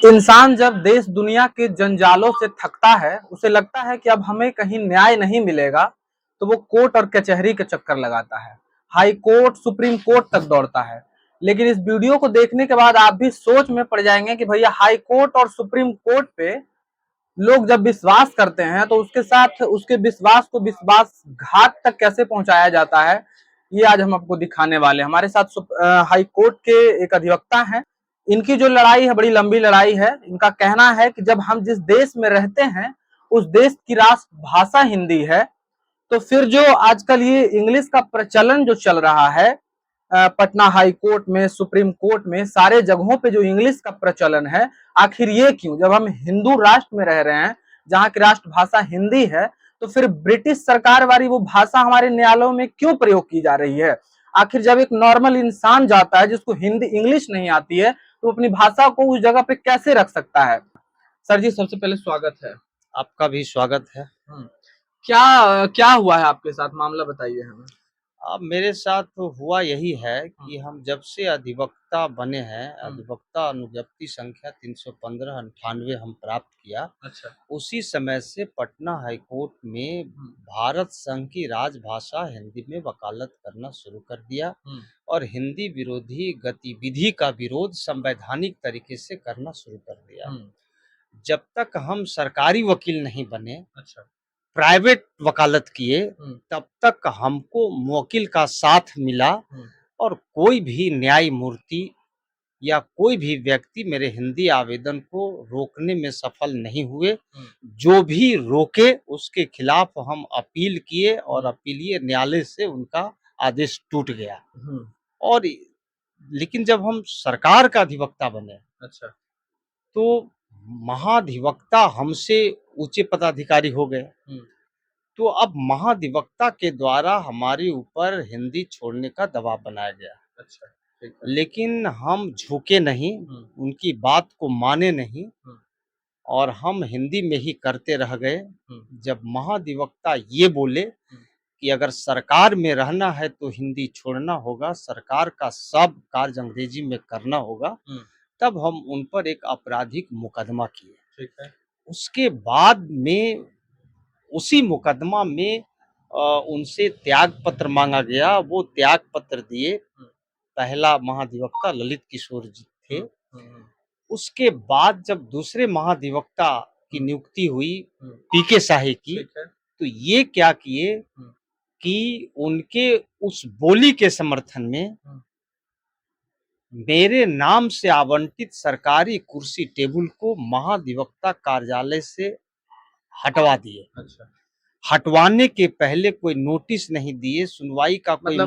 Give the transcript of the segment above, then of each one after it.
इंसान जब देश दुनिया के जंजालों से थकता है, उसे लगता है कि अब हमें कहीं न्याय नहीं मिलेगा, तो वो कोर्ट और कचहरी के चक्कर लगाता है। हाई कोर्ट, सुप्रीम कोर्ट तक दौड़ता है। लेकिन इस वीडियो को देखने के बाद आप भी सोच में पड़ जाएंगे कि भैया हाई कोर्ट और सुप्रीम कोर्ट पे लोग जब विश्वास करते हैं तो उसके साथ उसके विश्वास को विश्वासघात तक कैसे पहुंचाया जाता है, ये आज हम आपको दिखाने वाले हैं। हमारे साथ हाई कोर्ट के एक अधिवक्ता हैं। इनकी जो लड़ाई है बड़ी लंबी लड़ाई है। इनका कहना है कि जब हम जिस देश में रहते हैं उस देश की राष्ट्रभाषा हिंदी है, तो फिर जो आजकल ये इंग्लिश का प्रचलन जो चल रहा है, पटना हाई कोर्ट में, सुप्रीम कोर्ट में, सारे जगहों पे जो इंग्लिश का प्रचलन है, आखिर ये क्यों? जब हम हिंदू राष्ट्र में रह रहे हैं जहाँ की राष्ट्रभाषा हिंदी है, तो फिर ब्रिटिश सरकार वाली वो भाषा हमारे न्यायालयों में क्यों प्रयोग की जा रही है? आखिर जब एक नॉर्मल इंसान जाता है जिसको हिंदी इंग्लिश नहीं आती है, तो अपनी भाषा को उस जगह पे कैसे रख सकता है? सर जी, सबसे पहले स्वागत है। आपका भी स्वागत है। क्या क्या हुआ है आपके साथ, मामला बताइए हमें। अब मेरे साथ तो हुआ यही है कि हम जब से अधिवक्ता बने हैं, अधिवक्ता अनुज्ञप्ति संख्या 315/98 हम प्राप्त किया। अच्छा। उसी समय से पटना हाई कोर्ट में भारत संघ की राजभाषा हिंदी में वकालत करना शुरू कर दिया और हिंदी विरोधी गतिविधि का विरोध संवैधानिक तरीके से करना शुरू कर दिया। जब तक हम सरकारी वकील नहीं बने, अच्छा। प्राइवेट वकालत किए, तब तक हमको वकील का साथ मिला और कोई भी न्यायमूर्ति या कोई भी व्यक्ति मेरे हिंदी आवेदन को रोकने में सफल नहीं हुए। जो भी रोके उसके खिलाफ हम अपील किए और अपीलीय न्यायालय से उनका आदेश टूट गया। और लेकिन जब हम सरकार का अधिवक्ता बने, अच्छा, तो महाधिवक्ता हमसे ऊंचे पदाधिकारी हो गए। तो अब महाधिवक्ता के द्वारा हमारे ऊपर हिंदी छोड़ने का दबाव बनाया गया। अच्छा, ठीक है। लेकिन हम झुके नहीं, उनकी बात को माने नहीं और हम हिंदी में ही करते रह गए। जब महाधिवक्ता ये बोले कि अगर सरकार में रहना है तो हिंदी छोड़ना होगा, सरकार का सब कार्य अंग्रेजी में करना होगा, तब हम उन पर एक आपराधिक मुकदमा किए। ठीक है। उसके बाद में उसी मुकदमा में उनसे त्याग पत्र मांगा गया। वो त्याग पत्र दिए। पहला महाधिवक्ता ललित किशोर जी थे। उसके बाद जब दूसरे महाधिवक्ता की नियुक्ति हुई पीके शाही की, तो ये क्या किए कि उनके उस बोली के समर्थन में मेरे नाम से आवंटित सरकारी कुर्सी टेबल को महाधिवक्ता कार्यालय से हटवा दिए। अच्छा। हटवाने के पहले कोई नोटिस नहीं दिए, सुनवाई का कोई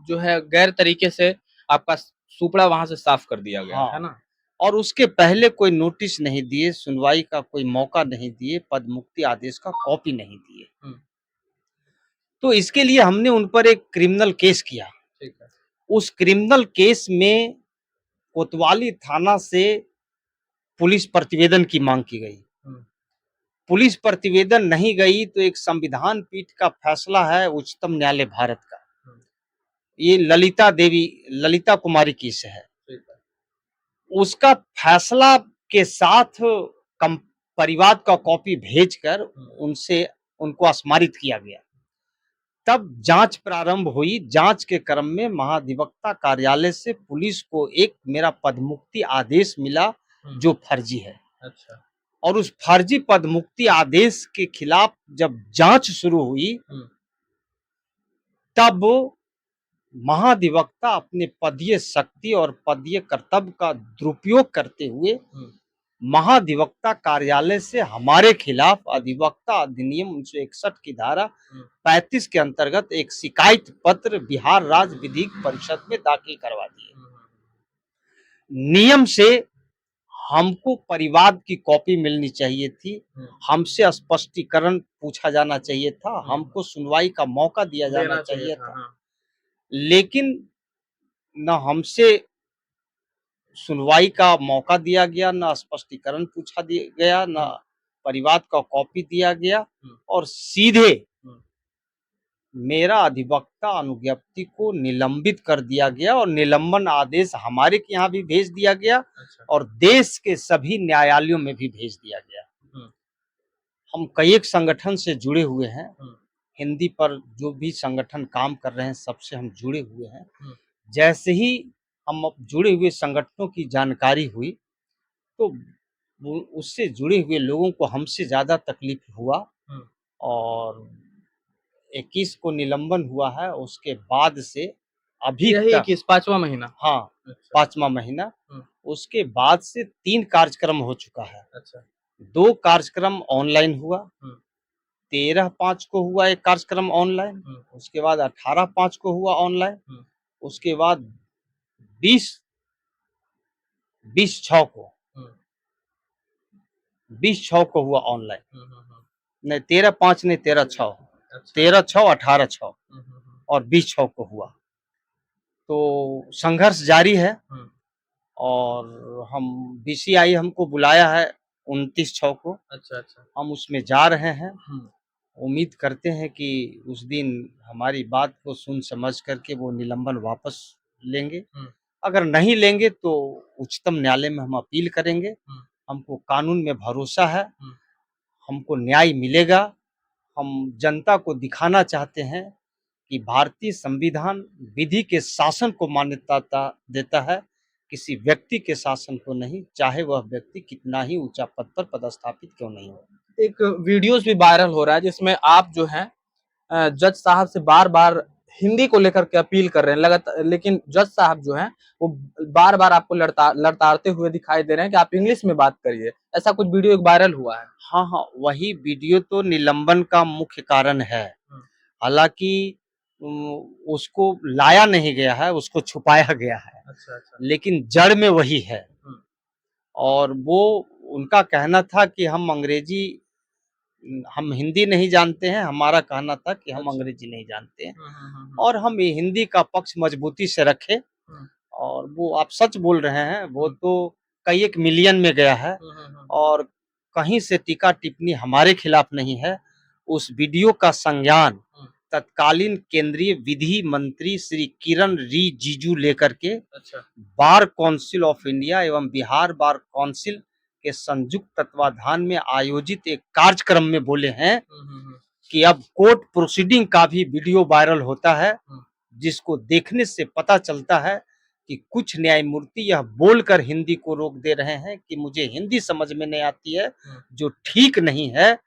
जो है गैर तरीके से आपका सुपड़ा वहां से साफ कर दिया गया। हाँ, है ना? और उसके पहले कोई नोटिस नहीं दिए, सुनवाई का कोई मौका नहीं दिए, पद मुक्ति आदेश का कॉपी नहीं दिए। तो इसके लिए हमने उन पर एक क्रिमिनल केस किया। ठीक है। उस क्रिमिनल केस में कोतवाली थाना से पुलिस प्रतिवेदन की मांग की गई। पुलिस प्रतिवेदन नहीं गई तो एक संविधान पीठ का फैसला है उच्चतम न्यायालय भारत का, ये ललिता कुमारी केस है। उसका फैसला के साथ परिवाद का कॉपी भेजकर उनसे उनको स्मारित किया गया। तब जांच प्रारंभ हुई। जांच के क्रम में महाधिवक्ता कार्यालय से पुलिस को एक मेरा पदमुक्ति आदेश मिला जो फर्जी है। अच्छा। और उस फर्जी पदमुक्ति आदेश के खिलाफ जब जांच शुरू हुई, तब महाधिवक्ता अपने पदीय शक्ति और पदीय कर्तव्य का दुरुपयोग करते हुए महाधिवक्ता कार्यालय से हमारे खिलाफ अधिवक्ता अधिनियम 1961 की धारा 35 के अंतर्गत एक शिकायत पत्र बिहार राज्य विधिक परिषद में दाखिल करवा दिए। नियम से हमको परिवाद की कॉपी मिलनी चाहिए थी, हमसे स्पष्टीकरण पूछा जाना चाहिए था, हमको सुनवाई का मौका दिया जाना चाहिए था। लेकिन न हमसे सुनवाई का मौका दिया गया, न स्पष्टीकरण पूछा गया, न परिवाद का कॉपी दिया गया और सीधे मेरा अधिवक्ता अनुज्ञप्ति को निलंबित कर दिया गया और निलंबन आदेश हमारे के यहाँ भी भेज दिया गया। अच्छा। और देश के सभी न्यायालयों में भी भेज दिया गया। हम कई एक संगठन से जुड़े हुए हैं, हिंदी पर जो भी संगठन काम कर रहे हैं सबसे हम जुड़े हुए हैं। जैसे ही हम जुड़े हुए संगठनों की जानकारी हुई तो उससे जुड़े हुए लोगों को हमसे ज्यादा तकलीफ हुआ और 21 को निलंबन हुआ है। उसके बाद से अभी यही तक 21 5वां महीना। हाँ, अच्छा। 5वां महीना। उसके बाद से 3 कार्यक्रम हो चुका है। अच्छा। 2 कार्यक्रम ऑनलाइन हुआ, 13/5 को हुआ एक कार्यक्रम ऑनलाइन, उसके बाद 18/5 को हुआ ऑनलाइन, उसके बाद 20/6 को 20/6 को हुआ ऑनलाइन। नहीं 13/5 नहीं 13/6, 13/6, 18/6 और 20/6 को हुआ। तो संघर्ष जारी है और हम बीसीआई हमको बुलाया है 29/6 को। अच्छा अच्छा। हम उसमें जा रहे हैं। उम्मीद करते हैं कि उस दिन हमारी बात को सुन समझ करके वो निलंबन वापस लेंगे। अगर नहीं लेंगे तो उच्चतम न्यायालय में हम अपील करेंगे। हमको कानून में भरोसा है, हमको न्याय मिलेगा। हम जनता को दिखाना चाहते हैं कि भारतीय संविधान विधि के शासन को मान्यता देता है, किसी व्यक्ति के शासन को नहीं, चाहे वह व्यक्ति कितना ही ऊंचा पद पर पदस्थापित क्यों नहीं हो। एक वीडियोस भी वायरल हो रहा है जिसमें आप जो है जज साहब से बार बार हिंदी को लेकर के अपील कर रहे हैं लगातार, लेकिन जज साहब जो हैं वो बार बार आपको लड़ताड़ते हुए दिखाई दे रहे हैं कि आप इंग्लिश में बात करिए। ऐसा कुछ वीडियो एक वायरल हुआ है। हाँ हाँ, वही वीडियो तो निलंबन का मुख्य कारण है। हालांकि उसको लाया नहीं गया है, उसको छुपाया गया है। अच्छा अच्छा। लेकिन जड़ में वही है। और वो उनका कहना था कि हम हिंदी नहीं जानते हैं, हमारा कहना था कि हम अंग्रेजी नहीं जानते हैं और हम हिंदी का पक्ष मजबूती से रखें। और वो आप सच बोल रहे हैं, वो तो कई एक मिलियन में गया है और कहीं से टीका टिप्पणी हमारे खिलाफ नहीं है। उस वीडियो का संज्ञान तत्कालीन केंद्रीय विधि मंत्री श्री किरण रिजिजू लेकर के बार काउंसिल ऑफ इंडिया एवं बिहार बार काउंसिल के संयुक्त तत्वाधान में आयोजित एक कार्यक्रम में बोले हैं कि अब कोर्ट प्रोसीडिंग का भी वीडियो वायरल होता है, जिसको देखने से पता चलता है कि कुछ न्यायमूर्ति यह बोलकर हिंदी को रोक दे रहे हैं कि मुझे हिंदी समझ में नहीं आती है, जो ठीक नहीं है।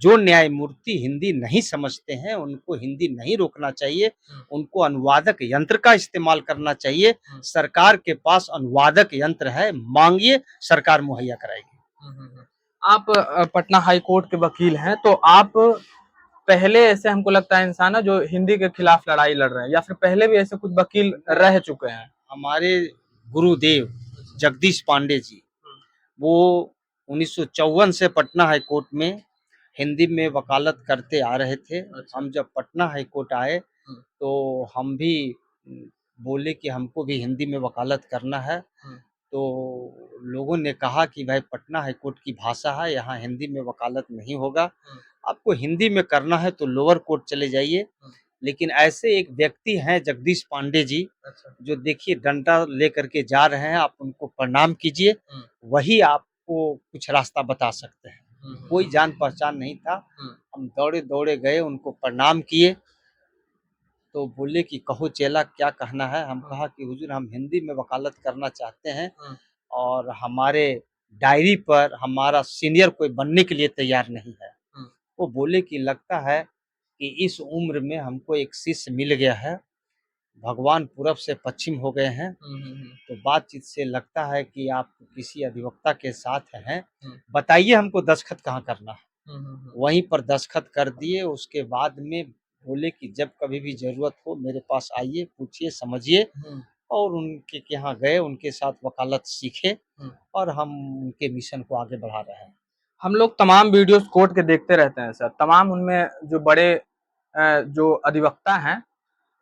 जो न्यायमूर्ति हिंदी नहीं समझते हैं उनको हिंदी नहीं रोकना चाहिए, उनको अनुवादक यंत्र का इस्तेमाल करना चाहिए। सरकार के पास अनुवादक यंत्र है, मांगिए, सरकार मुहैया कराएगी। आप पटना हाई कोर्ट के वकील हैं, तो आप पहले ऐसे हमको लगता है इंसान है जो हिंदी के खिलाफ लड़ाई लड़ रहे हैं, या फिर पहले भी ऐसे कुछ वकील रह चुके हैं? हमारे गुरुदेव जगदीश पांडे जी, वो 1954 से पटना हाई कोर्ट में हिंदी में वकालत करते आ रहे थे। अच्छा। हम जब पटना हाई कोर्ट आए तो हम भी बोले कि हमको भी हिंदी में वकालत करना है। तो लोगों ने कहा कि भाई पटना हाई कोर्ट की भाषा है, यहाँ हिंदी में वकालत नहीं होगा, आपको हिंदी में करना है तो लोअर कोर्ट चले जाइए। लेकिन ऐसे एक व्यक्ति हैं जगदीश पांडे जी, जो देखिए डंडा लेकर के जा रहे हैं, आप उनको प्रणाम कीजिए, वही आपको कुछ रास्ता बता सकते हैं। कोई जान पहचान नहीं था। हम दौड़े दौड़े गए, उनको प्रणाम किए तो बोले कि कहो चेला क्या कहना है। हम कहा कि हुजूर हम हिंदी में वकालत करना चाहते हैं और हमारे डायरी पर हमारा सीनियर कोई बनने के लिए तैयार नहीं है। वो बोले कि लगता है कि इस उम्र में हमको एक शिष्य मिल गया है, भगवान पूरब से पश्चिम हो गए हैं, तो बातचीत से लगता है कि आप किसी अधिवक्ता के साथ हैं, बताइए हमको दस्तखत कहाँ करना है। वहीं पर दस्तखत कर दिए। उसके बाद में बोले कि जब कभी भी जरूरत हो मेरे पास आइए, पूछिए, समझिए। और उनके यहाँ गए, उनके साथ वकालत सीखे और हम उनके मिशन को आगे बढ़ा रहे हैं। हम लोग तमाम वीडियोस कोर्ट के देखते रहते हैं सर, तमाम उनमें जो बड़े जो अधिवक्ता हैं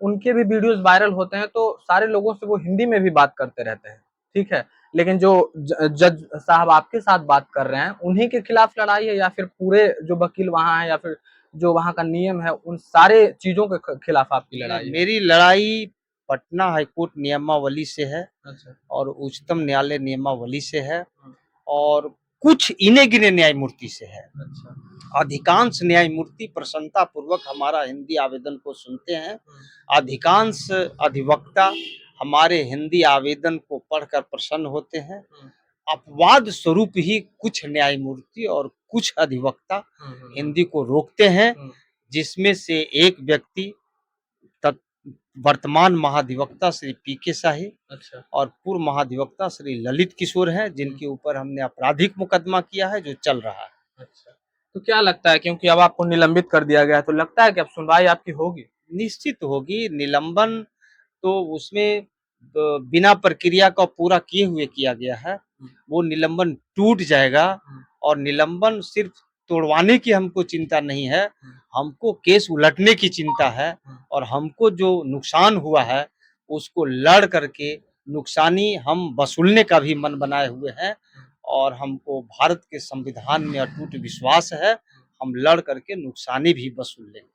उनके भी वीडियोस वायरल होते हैं, तो सारे लोगों से वो हिंदी में भी बात करते रहते हैं, ठीक है। लेकिन जो जज साहब आपके साथ बात कर रहे हैं उन्हीं के खिलाफ लड़ाई है, या फिर पूरे जो वकील वहां हैं, या फिर जो वहाँ का नियम है, उन सारे चीजों के खिलाफ आपकी लड़ाई है? मेरी लड़ाई पटना हाईकोर्ट नियमावली से है अच्छा। और उच्चतम न्यायालय नियमावली से है हम्म, और कुछ इने गिने न्यायमूर्ति से है। अच्छा। अधिकांश न्यायमूर्ति प्रसन्नता पूर्वक हमारा हिंदी आवेदन को सुनते हैं। अधिकांश अधिवक्ता हमारे हिंदी आवेदन को पढ़कर प्रसन्न होते हैं। अपवाद स्वरूप ही कुछ न्यायमूर्ति और कुछ अधिवक्ता हिंदी को रोकते हैं, जिसमें से एक व्यक्ति वर्तमान महाधिवक्ता श्री पी.के. शाही अच्छा। और पूर्व महाधिवक्ता श्री ललित किशोर हैं, जिनके ऊपर हमने आपराधिक मुकदमा किया है, जो चल रहा है। अच्छा, तो क्या लगता है, क्योंकि अब आपको निलंबित कर दिया गया है, तो लगता है कि अब सुनवाई आपकी होगी? निश्चित होगी। निलंबन तो उसमें बिना प्रक्रिया का पूरा किए हुए किया गया है। वो निलंबन टूट जाएगा और निलंबन सिर्फ तोड़वाने की हमको चिंता नहीं है, हमको केस उलटने की चिंता है और हमको जो नुकसान हुआ है उसको लड़ करके नुकसानी हम वसूलने का भी मन बनाए हुए हैं और हमको भारत के संविधान में अटूट विश्वास है, हम लड़ करके नुकसानी भी वसूल लेंगे।